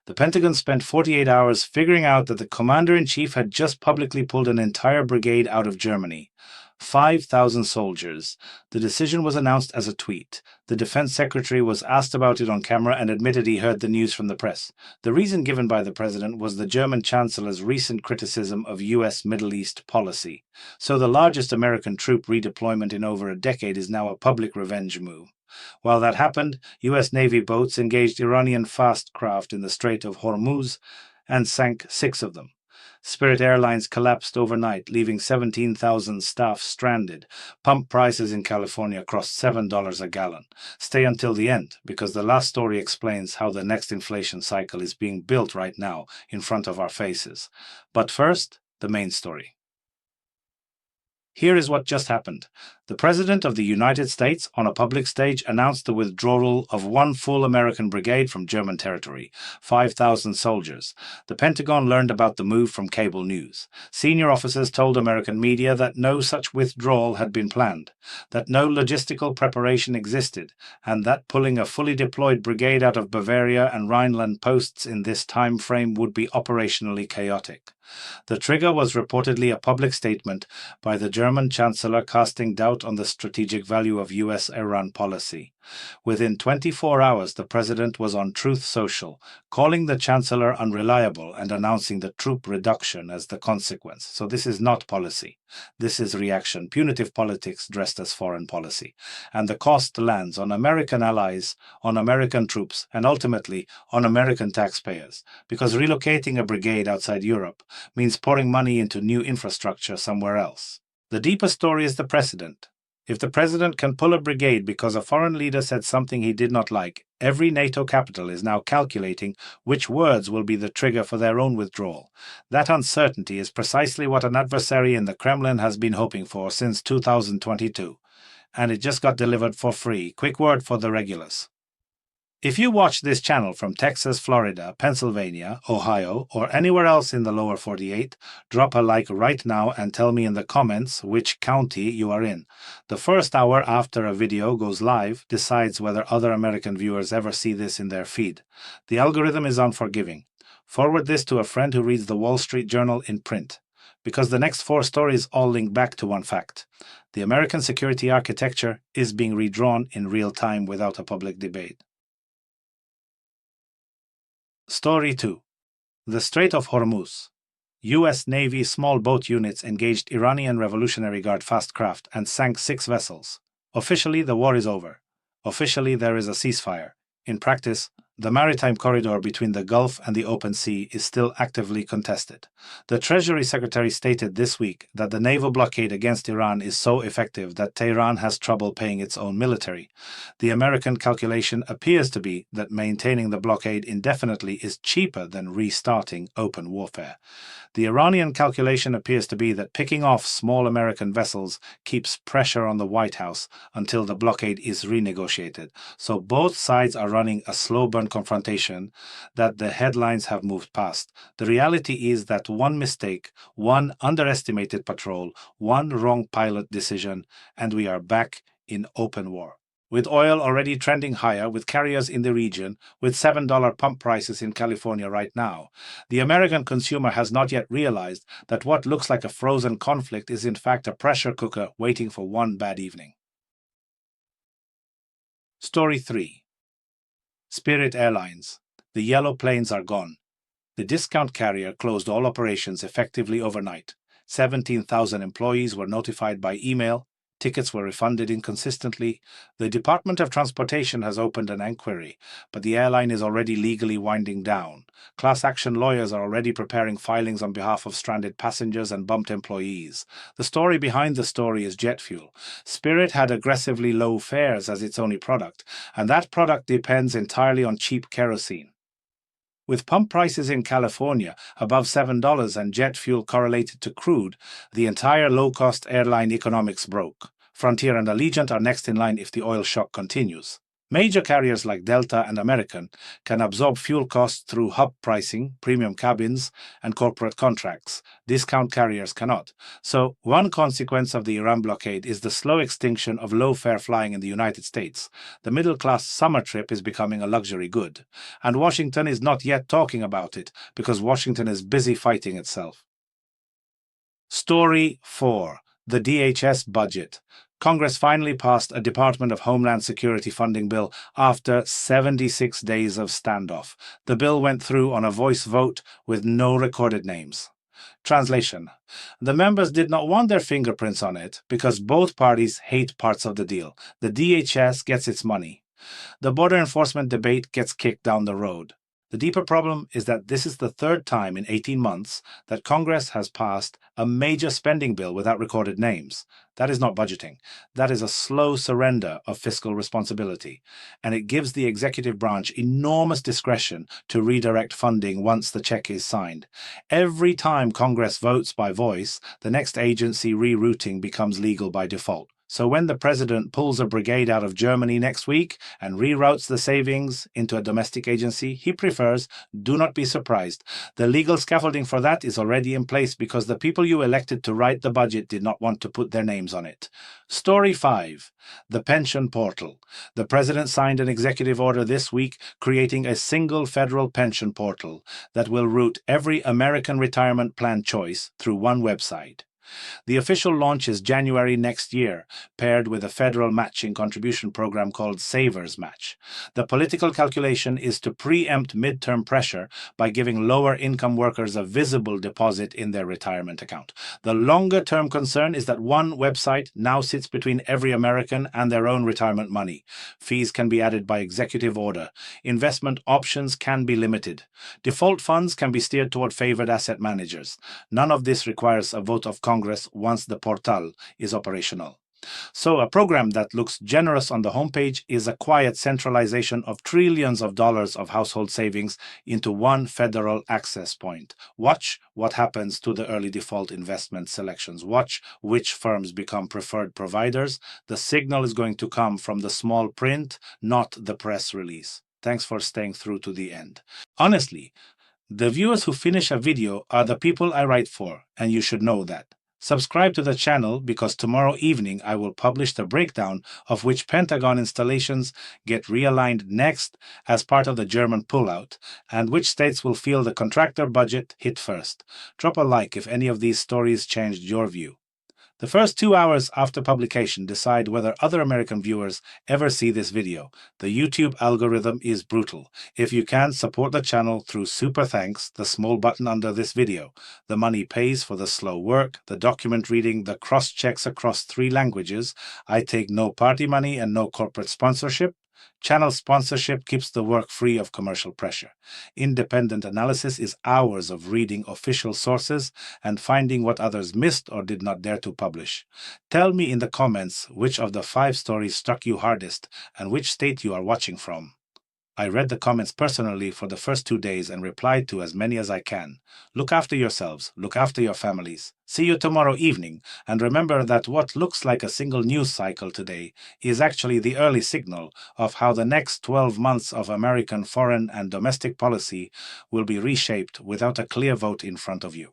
The Pentagon spent 48 hours figuring out that the commander-in-chief had just publicly pulled an entire brigade out of Germany. 5,000 soldiers. The decision was announced as a tweet. The defense secretary was asked about it on camera and admitted he heard the news from the press. The reason given by the president was the German Chancellor's recent criticism of U.S. Middle East policy. So the largest American troop redeployment in over a decade is now a public revenge move. While that happened, U.S. Navy boats engaged Iranian fast craft in the Strait of Hormuz and sank 6 of them. Spirit Airlines collapsed overnight, leaving 17,000 staff stranded. Pump prices in California crossed $7 a gallon. Stay until the end, because the last story explains how the next inflation cycle is being built right now in front of our faces. But first, the main story. Here is what just happened. The President of the United States, on a public stage, announced the withdrawal of 1 full American brigade from German territory, 5,000 soldiers. The Pentagon learned about the move from cable news. Senior officers told American media that no such withdrawal had been planned, that no logistical preparation existed, and that pulling a fully deployed brigade out of Bavaria and Rhineland posts in this time frame would be operationally chaotic. The trigger was reportedly a public statement by the German Chancellor casting doubt on the strategic value of U.S.-Iran policy. Within 24 hours, the president was on Truth Social, calling the Chancellor unreliable and announcing the troop reduction as the consequence. So this is not policy. This is reaction, punitive politics dressed as foreign policy. And the cost lands on American allies, on American troops, and ultimately on American taxpayers, because relocating a brigade outside Europe means pouring money into new infrastructure somewhere else. The deeper story is the precedent. If the president can pull a brigade because a foreign leader said something he did not like, every NATO capital is now calculating which words will be the trigger for their own withdrawal. That uncertainty is precisely what an adversary in the Kremlin has been hoping for since 2022. And it just got delivered for free. Quick word for the regulars. If you watch this channel from Texas, Florida, Pennsylvania, Ohio, or anywhere else in the lower 48, drop a like right now and tell me in the comments which county you are in. The first hour after a video goes live decides whether other American viewers ever see this in their feed. The algorithm is unforgiving. Forward this to a friend who reads the Wall Street Journal in print. Because the next 4 stories all link back to one fact. The American security architecture is being redrawn in real time without a public debate. Story 2. The Strait of Hormuz. U.S. Navy small boat units engaged Iranian Revolutionary Guard fast craft and sank 6 vessels. Officially, the war is over. Officially, there is a ceasefire. In practice, the maritime corridor between the Gulf and the open sea is still actively contested. The Treasury Secretary stated this week that the naval blockade against Iran is so effective that Tehran has trouble paying its own military. The American calculation appears to be that maintaining the blockade indefinitely is cheaper than restarting open warfare. The Iranian calculation appears to be that picking off small American vessels keeps pressure on the White House until the blockade is renegotiated. So both sides are running a slow burn confrontation that the headlines have moved past. The reality is that one mistake, one underestimated patrol, one wrong pilot decision, and we are back in open war. With oil already trending higher, with carriers in the region, with $7 pump prices in California right now, the American consumer has not yet realized that what looks like a frozen conflict is in fact a pressure cooker waiting for one bad evening. Story 3. Spirit Airlines. The yellow planes are gone. The discount carrier closed all operations effectively overnight. 17,000 employees were notified by email. Tickets were refunded inconsistently. The Department of Transportation has opened an inquiry, but the airline is already legally winding down. Class action lawyers are already preparing filings on behalf of stranded passengers and bumped employees. The story behind the story is jet fuel. Spirit had aggressively low fares as its only product, and that product depends entirely on cheap kerosene. With pump prices in California above $7 and jet fuel correlated to crude, the entire low-cost airline economics broke. Frontier and Allegiant are next in line if the oil shock continues. Major carriers like Delta and American can absorb fuel costs through hub pricing, premium cabins, and corporate contracts. Discount carriers cannot. So, one consequence of the Iran blockade is the slow extinction of low-fare flying in the United States. The middle-class summer trip is becoming a luxury good. And Washington is not yet talking about it because Washington is busy fighting itself. Story 4. The DHS budget. Congress finally passed a Department of Homeland Security funding bill after 76 days of standoff. The bill went through on a voice vote with no recorded names. Translation. The members did not want their fingerprints on it because both parties hate parts of the deal. The DHS gets its money. The border enforcement debate gets kicked down the road. The deeper problem is that this is the third time in 18 months that Congress has passed a major spending bill without recorded names. That is not budgeting. That is a slow surrender of fiscal responsibility, and it gives the executive branch enormous discretion to redirect funding once the check is signed. Every time Congress votes by voice, the next agency rerouting becomes legal by default. So when the president pulls a brigade out of Germany next week and reroutes the savings into a domestic agency he prefers, do not be surprised. The legal scaffolding for that is already in place because the people you elected to write the budget did not want to put their names on it. Story 5. The pension portal. The president signed an executive order this week creating a single federal pension portal that will route every American retirement plan choice through one website. The official launch is January next year, paired with a federal matching contribution program called Savers Match. The political calculation is to preempt midterm pressure by giving lower-income workers a visible deposit in their retirement account. The longer-term concern is that one website now sits between every American and their own retirement money. Fees can be added by executive order. Investment options can be limited. Default funds can be steered toward favored asset managers. None of this requires a vote of Congress once the portal is operational. So a program that looks generous on the homepage is a quiet centralization of trillions of dollars of household savings into one federal access point. Watch what happens to the early default investment selections. Watch which firms become preferred providers. The signal is going to come from the small print, not the press release. Thanks for staying through to the end. Honestly, the viewers who finish a video are the people I write for, and you should know that. Subscribe to the channel because tomorrow evening I will publish the breakdown of which Pentagon installations get realigned next as part of the German pullout, and which states will feel the contractor budget hit first. Drop a like if any of these stories changed your view. The first 2 hours after publication decide whether other American viewers ever see this video. The YouTube algorithm is brutal. If you can, support the channel through Super Thanks, the small button under this video. The money pays for the slow work, the document reading, the cross-checks across 3 languages. I take no party money and no corporate sponsorship. Channel sponsorship keeps the work free of commercial pressure. Independent analysis is hours of reading official sources and finding what others missed or did not dare to publish. Tell me in the comments which of the 5 stories struck you hardest and which state you are watching from. I read the comments personally for the first 2 days and replied to as many as I can. Look after yourselves, look after your families. See you tomorrow evening, and remember that what looks like a single news cycle today is actually the early signal of how the next 12 months of American foreign and domestic policy will be reshaped without a clear vote in front of you.